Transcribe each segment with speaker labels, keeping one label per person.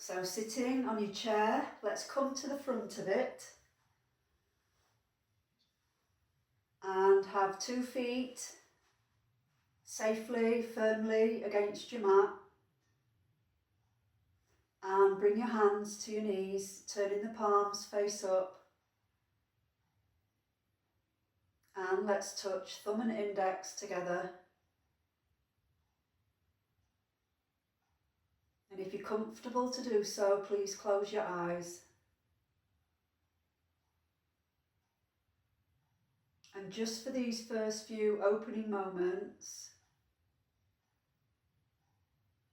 Speaker 1: So sitting on your chair, let's come to the front of it and have 2 feet safely, firmly against your mat, and bring your hands to your knees, turning the palms face up, and let's touch thumb and index together. And if you're comfortable to do so, please close your eyes. And just for these first few opening moments,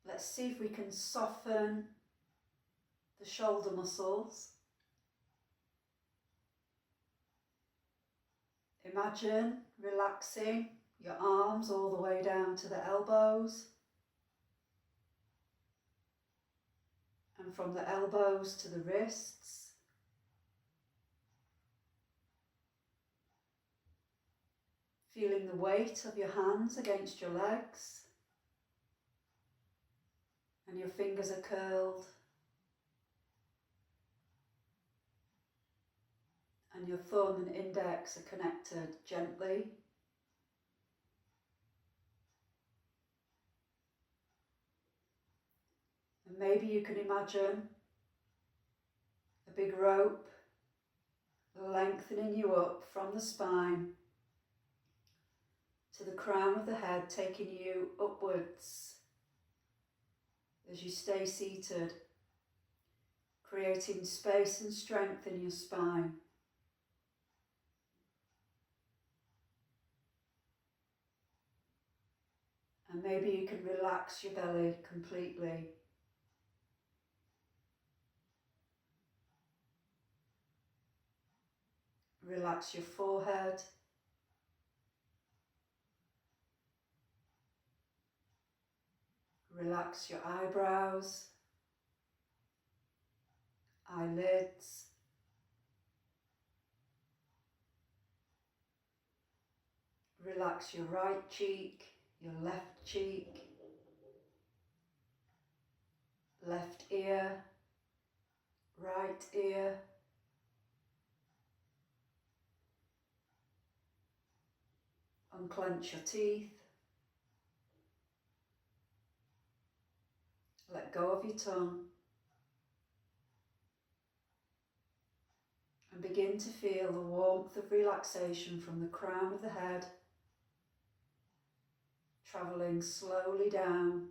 Speaker 1: let's see if we can soften the shoulder muscles. Imagine relaxing your arms all the way down to the elbows, and from the elbows to the wrists. Feeling the weight of your hands against your legs, and your fingers are curled, and your thumb and index are connected gently. And maybe you can imagine a big rope lengthening you up from the spine to the crown of the head, taking you upwards as you stay seated, creating space and strength in your spine. And maybe you can relax your belly completely. Relax your forehead. Relax your eyebrows, eyelids, relax your right cheek, your left cheek, left ear, right ear, unclench your teeth, let go of your tongue, and begin to feel the warmth of relaxation from the crown of the head, travelling slowly down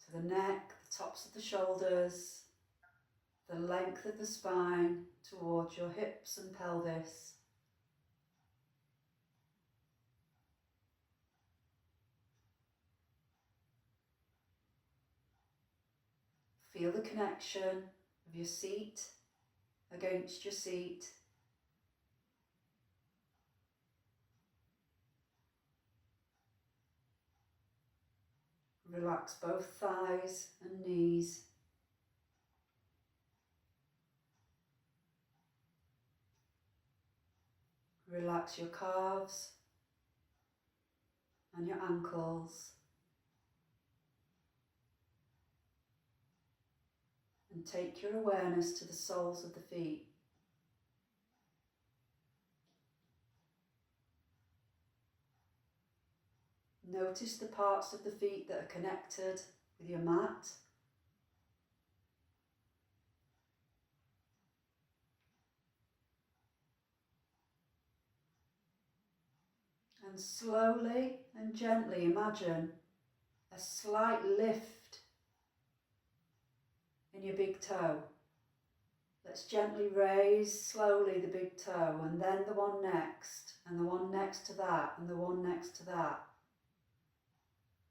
Speaker 1: to the neck, the tops of the shoulders, the length of the spine towards your hips and pelvis. Feel the connection of your seat against your seat. Relax both thighs and knees. Relax your calves and your ankles. And take your awareness to the soles of the feet. Notice the parts of the feet that are connected with your mat. And slowly and gently imagine a slight lift in your big toe. Let's gently raise slowly the big toe, and then the one next, and the one next to that, and the one next to that.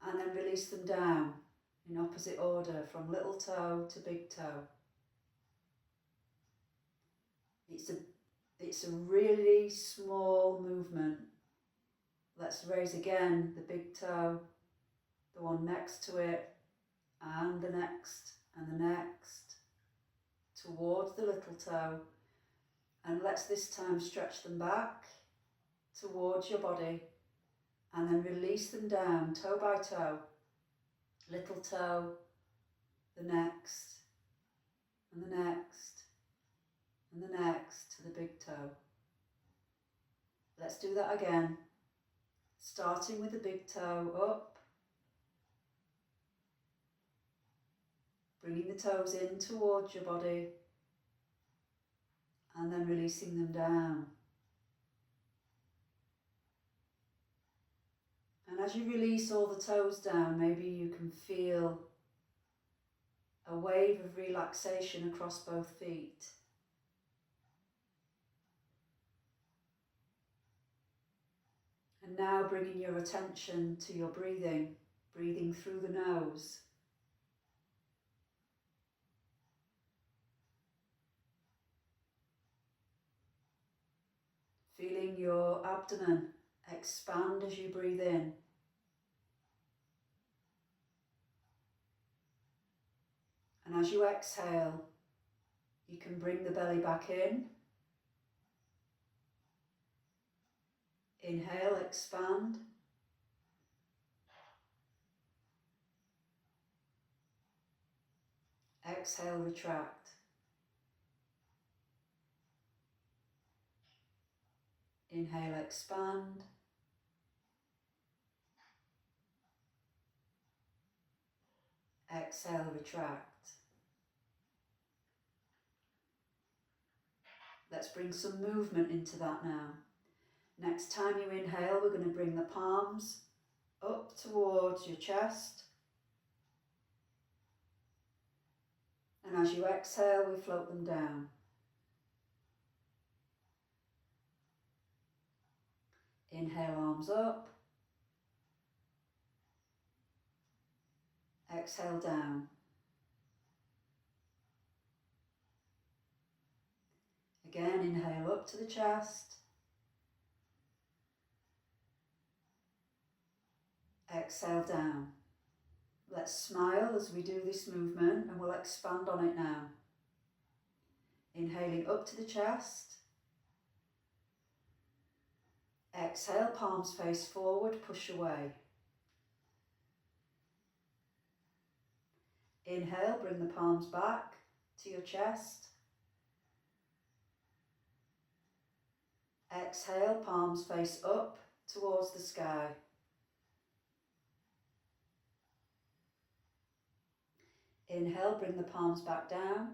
Speaker 1: And then release them down in opposite order from little toe to big toe. It's a really small movement. Let's raise again the big toe, the one next to it, and the next, towards the little toe. And let's this time stretch them back towards your body, and then release them down toe by toe. little toe, the next, and the next, and the next to the big toe. Let's do that again. Starting with the big toe up, bringing the toes in towards your body, and then releasing them down. And as you release all the toes down, maybe you can feel a wave of relaxation across both feet. And now bringing your attention to your breathing, breathing through the nose. Feeling your abdomen expand as you breathe in. And as you exhale, you can bring the belly back in. Inhale, expand. Exhale, retract. Inhale, expand. Exhale, retract. Let's bring some movement into that now. Next time you inhale, we're going to bring the palms up towards your chest. And as you exhale, we float them down. Inhale, arms up. Exhale, down. Again, inhale up to the chest. Exhale, down. Let's smile as we do this movement, and we'll expand on it now. Inhaling up to the chest. Exhale, palms face forward, push away. Inhale, bring the palms back to your chest. Exhale, palms face up towards the sky. Inhale, bring the palms back down.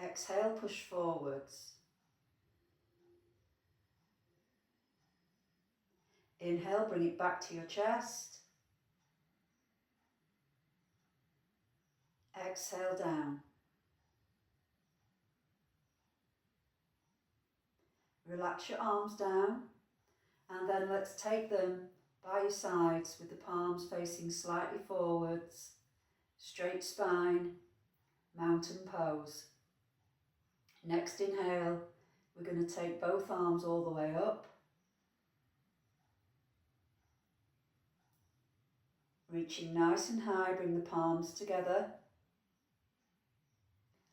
Speaker 1: Exhale, push forwards. Inhale, bring it back to your chest. Exhale, down. Relax your arms down, and then let's take them by your sides with the palms facing slightly forwards, straight spine, mountain pose. Next inhale, we're going to take both arms all the way up. Reaching nice and high, bring the palms together.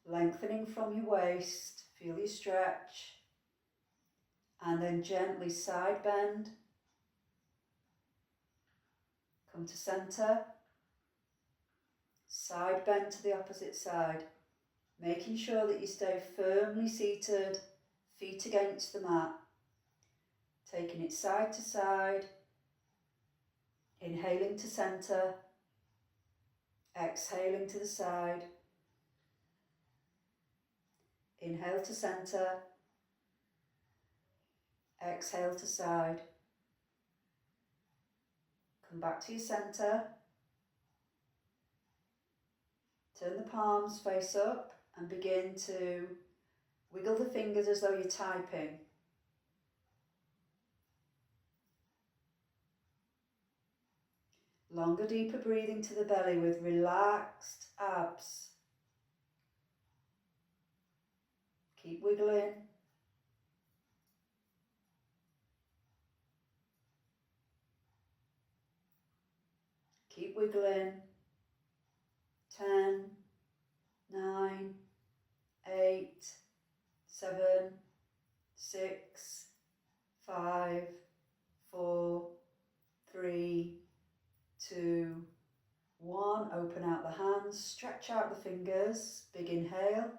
Speaker 1: Lengthening from your waist, feel your stretch. And then gently side bend. Come to center. Side bend to the opposite side. Making sure that you stay firmly seated, feet against the mat. Taking it side to side. Inhaling to center. Exhaling to the side. Inhale to center. Exhale to side. Come back to your center. Turn the palms face up and begin to wiggle the fingers as though you're typing. Longer, deeper breathing to the belly with relaxed abs. Keep wiggling. Keep wiggling. 10, 9, 8, 7, 6, 5, 4, 3, 2, 1. Open out the hands, stretch out the fingers, big inhale.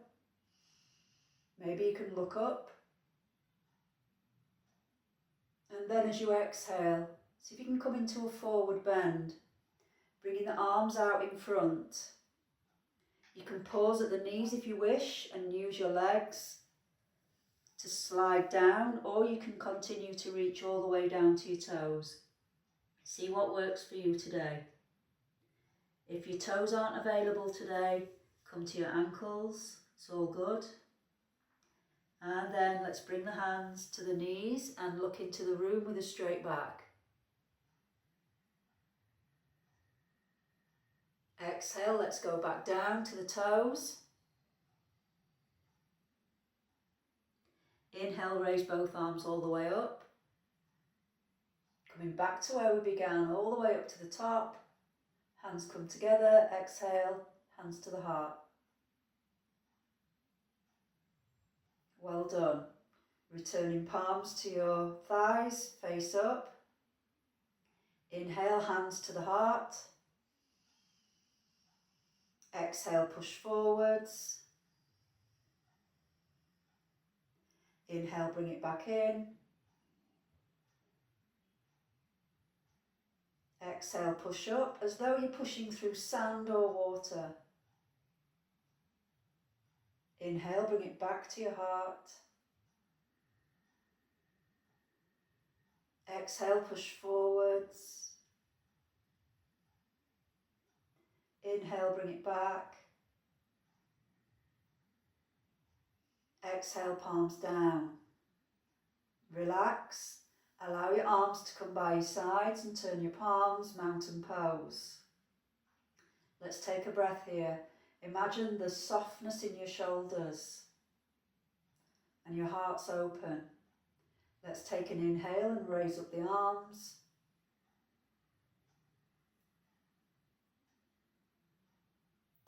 Speaker 1: Maybe you can look up. And then as you exhale, see if you can come into a forward bend, bringing the arms out in front. You can pause at the knees if you wish and use your legs to slide down, or you can continue to reach all the way down to your toes. See what works for you today. If your toes aren't available today, come to your ankles, it's all good. And then let's bring the hands to the knees and look into the room with a straight back. Exhale, let's go back down to the toes. Inhale, raise both arms all the way up. Coming back to where we began, all the way up to the top. Hands come together, exhale, hands to the heart. Well done. Returning palms to your thighs, face up. Inhale, hands to the heart. Exhale, push forwards. Inhale, bring it back in. Exhale, push up as though you're pushing through sand or water. Inhale, bring it back to your heart. Exhale, push forwards. Inhale, bring it back. Exhale, palms down. Relax. Allow your arms to come by your sides and turn your palms, mountain pose. Let's take a breath here. Imagine the softness in your shoulders and your heart's open. Let's take an inhale and raise up the arms.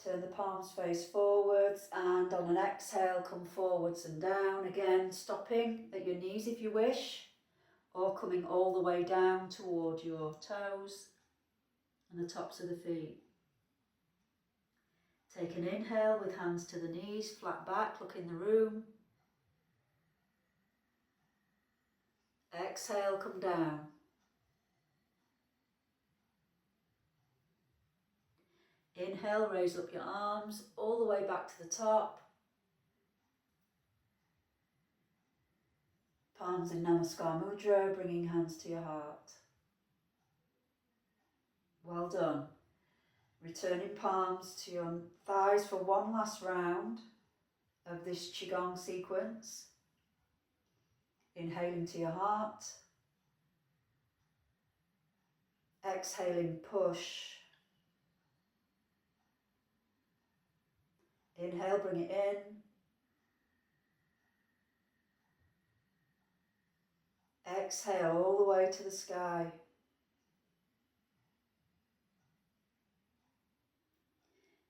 Speaker 1: Turn the palms face forwards, and on an exhale come forwards and down, again stopping at your knees if you wish, or coming all the way down toward your toes and the tops of the feet. Take an inhale with hands to the knees, flat back, look in the room. Exhale, come down. Inhale, raise up your arms all the way back to the top. Palms in Namaskar Mudra, bringing hands to your heart. Well done. Returning palms to your thighs for one last round of this QiGong sequence. Inhaling to your heart. Exhaling, push. Inhale, bring it in. Exhale all the way to the sky.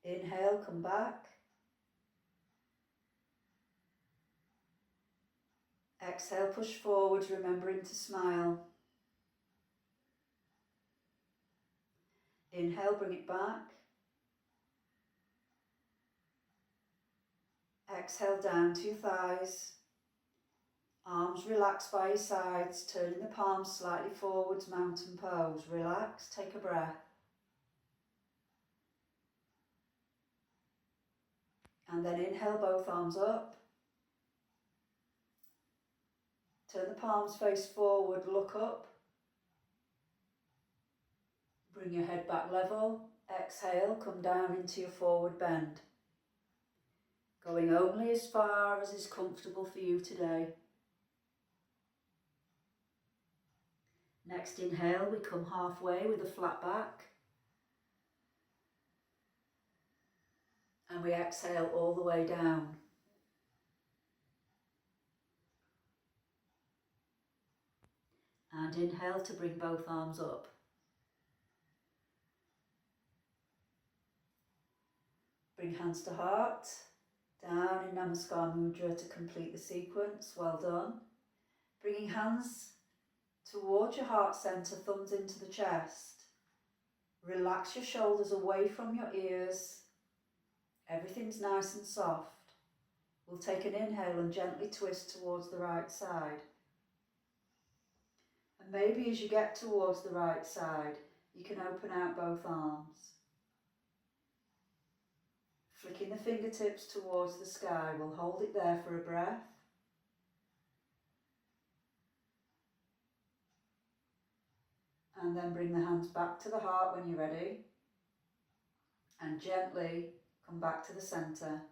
Speaker 1: Inhale, come back. Exhale, push forwards, remembering to smile. Inhale, bring it back. Exhale down to your thighs. Arms relaxed by your sides, turning the palms slightly forwards, mountain pose. Relax, take a breath. And then inhale, both arms up. Turn the palms face forward, look up. Bring your head back level. Exhale, come down into your forward bend. Going only as far as is comfortable for you today. Next inhale, we come halfway with a flat back. And we exhale all the way down. And inhale to bring both arms up. Bring hands to heart. Down in Namaskar Mudra to complete the sequence. Well done. Bringing hands towards your heart centre, thumbs into the chest. Relax your shoulders away from your ears. Everything's nice and soft. We'll take an inhale and gently twist towards the right side. And maybe as you get towards the right side, you can open out both arms. Flicking the fingertips towards the sky, we'll hold it there for a breath. And then bring the hands back to the heart when you're ready. And gently come back to the centre.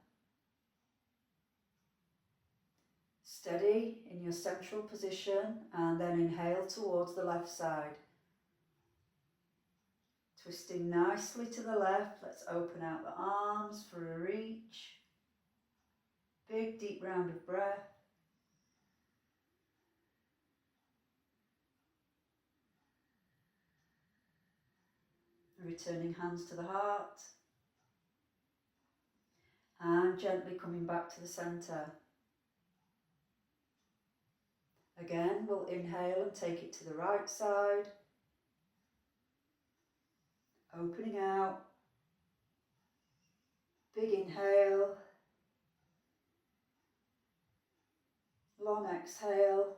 Speaker 1: Steady in your central position and then inhale towards the left side. Twisting nicely to the left, let's open out the arms for a reach. Big deep round of breath. Returning hands to the heart. And gently coming back to the centre. Again, we'll inhale and take it to the right side. Opening out. Big inhale. Long exhale.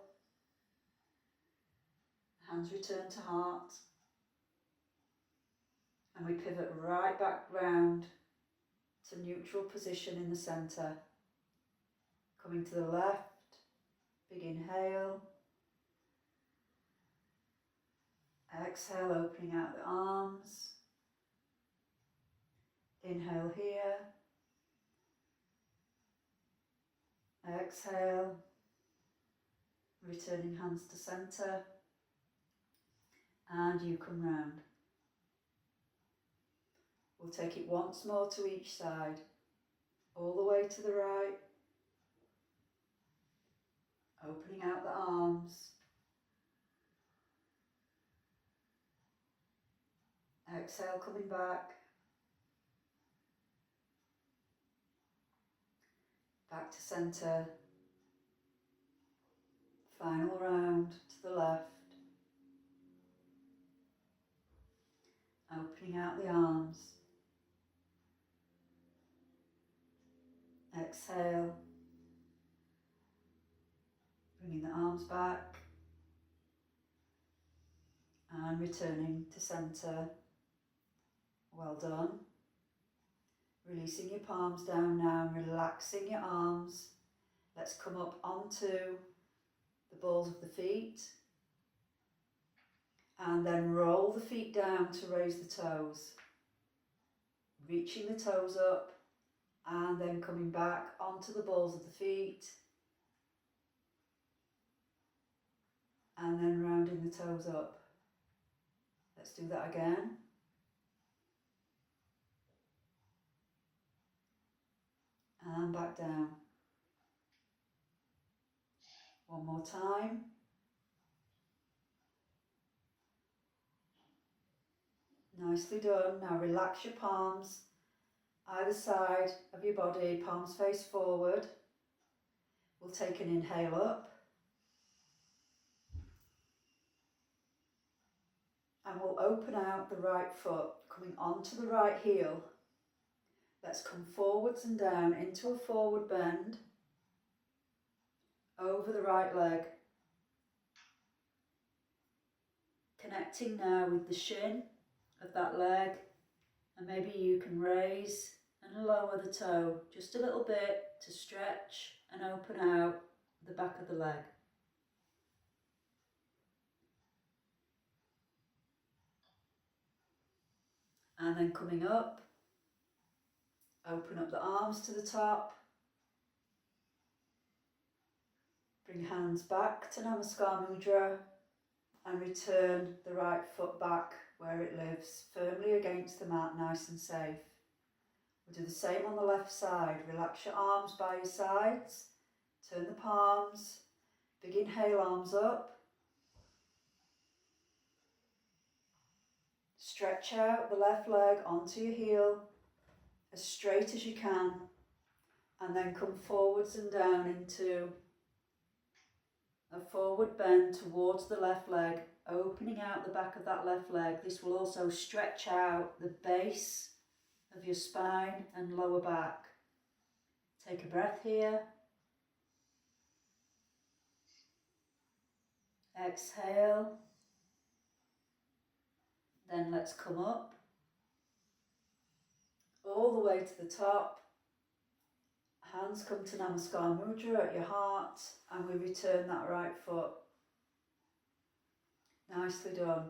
Speaker 1: Hands return to heart. And we pivot right back round to neutral position in the centre. Coming to the left. Big inhale. Exhale, opening out the arms. Inhale here. Exhale. Returning hands to centre. And you come round. We'll take it once more to each side. All the way to the right. Opening out the arms. Exhale, coming back. Back to centre. Final round to the left. Opening out the arms. Exhale. Bringing the arms back. And returning to centre. Well done. Releasing your palms down now and relaxing your arms. Let's come up onto the balls of the feet. And then roll the feet down to raise the toes. Reaching the toes up and then coming back onto the balls of the feet. And then rounding the toes up. Let's do that again. And back down. One more time. Nicely done. Now relax your palms, either side of your body, palms face forward. We'll take an inhale up. And we'll open out the right foot, coming onto the right heel. Let's come forwards and down into a forward bend. Over the right leg. Connecting now with the shin of that leg, and maybe you can raise and lower the toe just a little bit to stretch and open out the back of the leg. And then coming up, open up the arms to the top. Bring hands back to Namaskar Mudra and return the right foot back where it lives, firmly against the mat, nice and safe. We'll do the same on the left side. Relax your arms by your sides. Turn the palms. Big inhale, arms up. Stretch out the left leg onto your heel as straight as you can, and then come forwards and down into a forward bend towards the left leg, opening out the back of that left leg. This will also stretch out the base of your spine and lower back. Take a breath here. Exhale. Then let's come up all the way to the top. Hands come to Namaskar Mudra at your heart, and we return that right foot. Nicely done.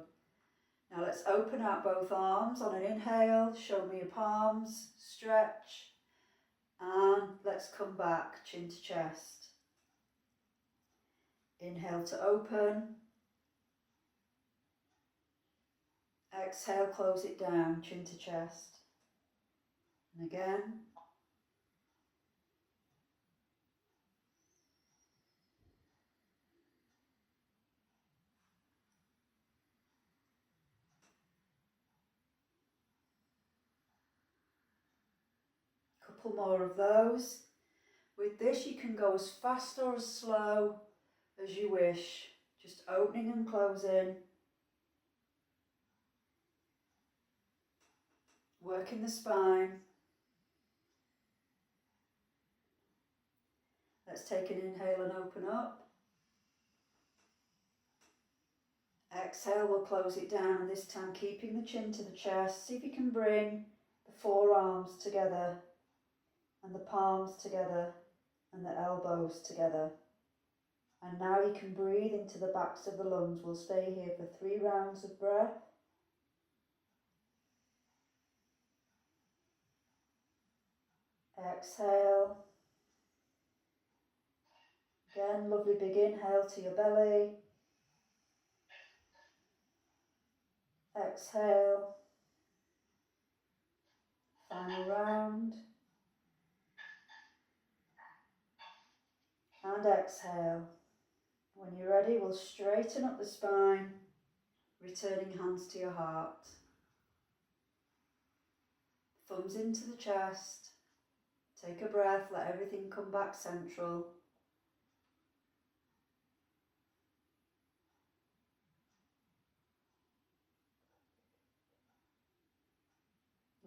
Speaker 1: Now let's open out both arms on an inhale. Show me your palms. Stretch. And let's come back, chin to chest. Inhale to open. Exhale, close it down, chin to chest. And again. Couple more of those. With this you can go as fast or as slow as you wish, just opening and closing, working the spine. Let's take an inhale and open up. Exhale, we'll close it down, this time keeping the chin to the chest. See if you can bring the forearms together and the palms together and the elbows together. And now you can breathe into the backs of the lungs. We'll stay here for 3 rounds of breath. Exhale. Again, lovely big inhale to your belly. Exhale. Final round. And exhale. When you're ready, we'll straighten up the spine, returning hands to your heart. Thumbs into the chest. Take a breath, let everything come back central.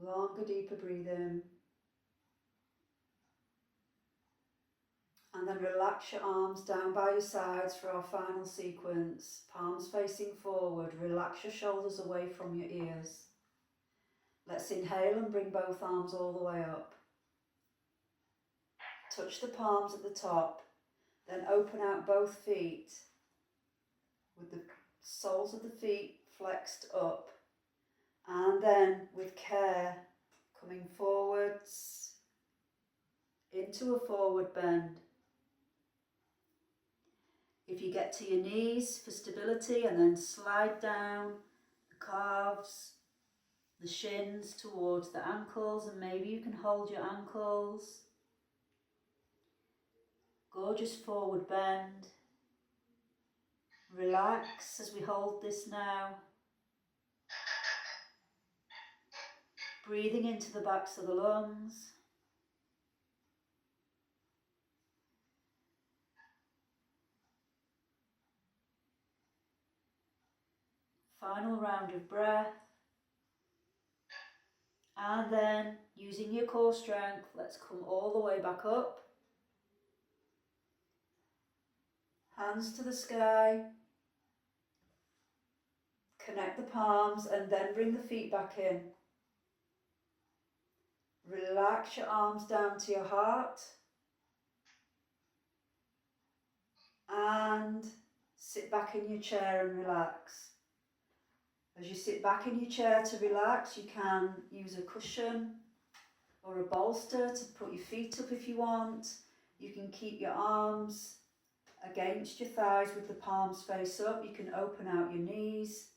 Speaker 1: Longer, deeper breathing. And then relax your arms down by your sides for our final sequence. Palms facing forward. Relax your shoulders away from your ears. Let's inhale and bring both arms all the way up. Touch the palms at the top. Then open out both feet with the soles of the feet flexed up. And then with care, coming forwards into a forward bend. If you get to your knees for stability, and then slide down the calves, the shins towards the ankles, and maybe you can hold your ankles. Gorgeous forward bend. Relax as we hold this now. Breathing into the backs of the lungs. Final round of breath. And then, using your core strength, let's come all the way back up. Hands to the sky. Connect the palms and then bring the feet back in. Relax your arms down to your heart. And sit back in your chair and relax. As you sit back in your chair to relax, you can use a cushion or a bolster to put your feet up if you want. You can keep your arms against your thighs with the palms face up. You can open out your knees.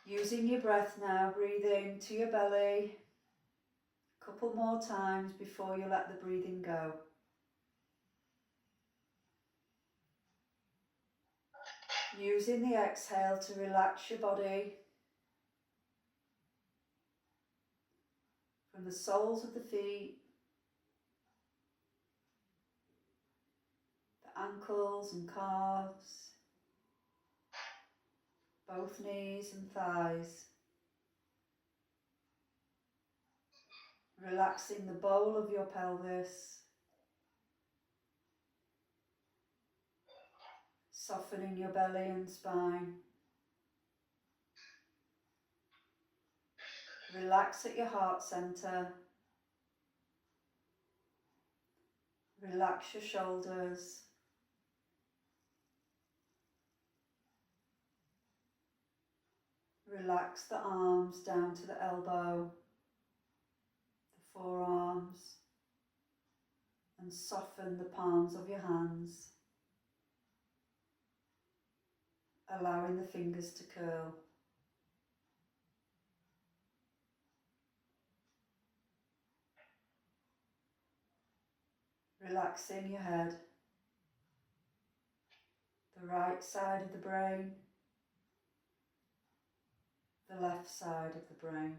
Speaker 1: Using your breath now, breathing to your belly. A couple more times before you let the breathing go. Using the exhale to relax your body from the soles of the feet ankles and calves, both knees and thighs. Relaxing the bowl of your pelvis, softening your belly and spine. Relax at your heart center. Relax your shoulders. Relax the arms down to the elbow, the forearms, and soften the palms of your hands, allowing the fingers to curl. Relaxing your head, the right side of the brain, the left side of the brain.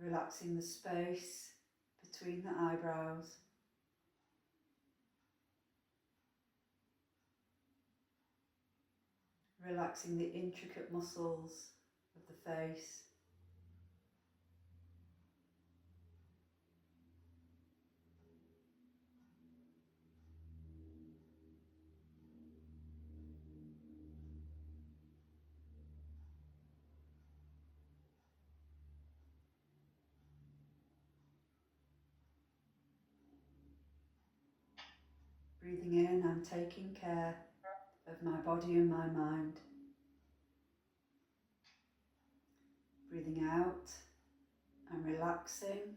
Speaker 1: Relaxing the space between the eyebrows. Relaxing the intricate muscles of the face. Breathing in, I'm taking care of my body and my mind. Breathing out, I'm relaxing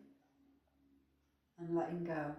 Speaker 1: and letting go.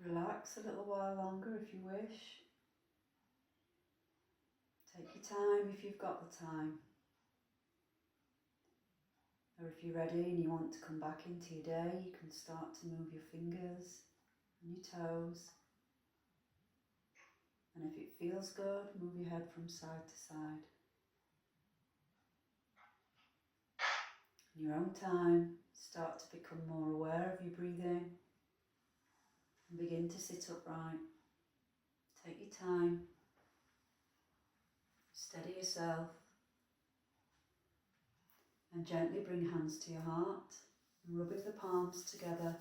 Speaker 1: Relax a little while longer if you wish. Take your time if you've got the time. Or if you're ready and you want to come back into your day, you can start to move your fingers and your toes. And if it feels good, move your head from side to side. In your own time, start to become more aware of your breathing and begin to sit upright. Take your time, steady yourself, and gently bring hands to your heart and rubbing the palms together.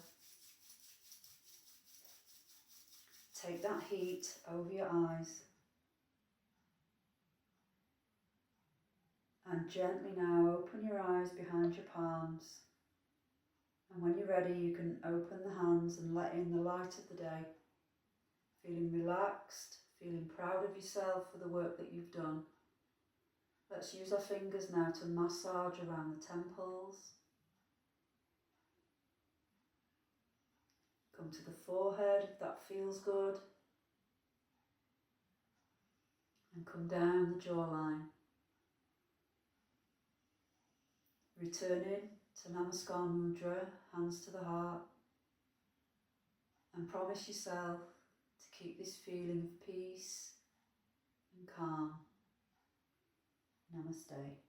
Speaker 1: Take that heat over your eyes and gently now open your eyes behind your palms. And when you're ready, you can open the hands and let in the light of the day. Feeling relaxed, feeling proud of yourself for the work that you've done. Let's use our fingers now to massage around the temples. Come to the forehead if that feels good. And come down the jawline. Returning to Namaskar Mudra, hands to the heart. And promise yourself to keep this feeling of peace and calm. Namaste.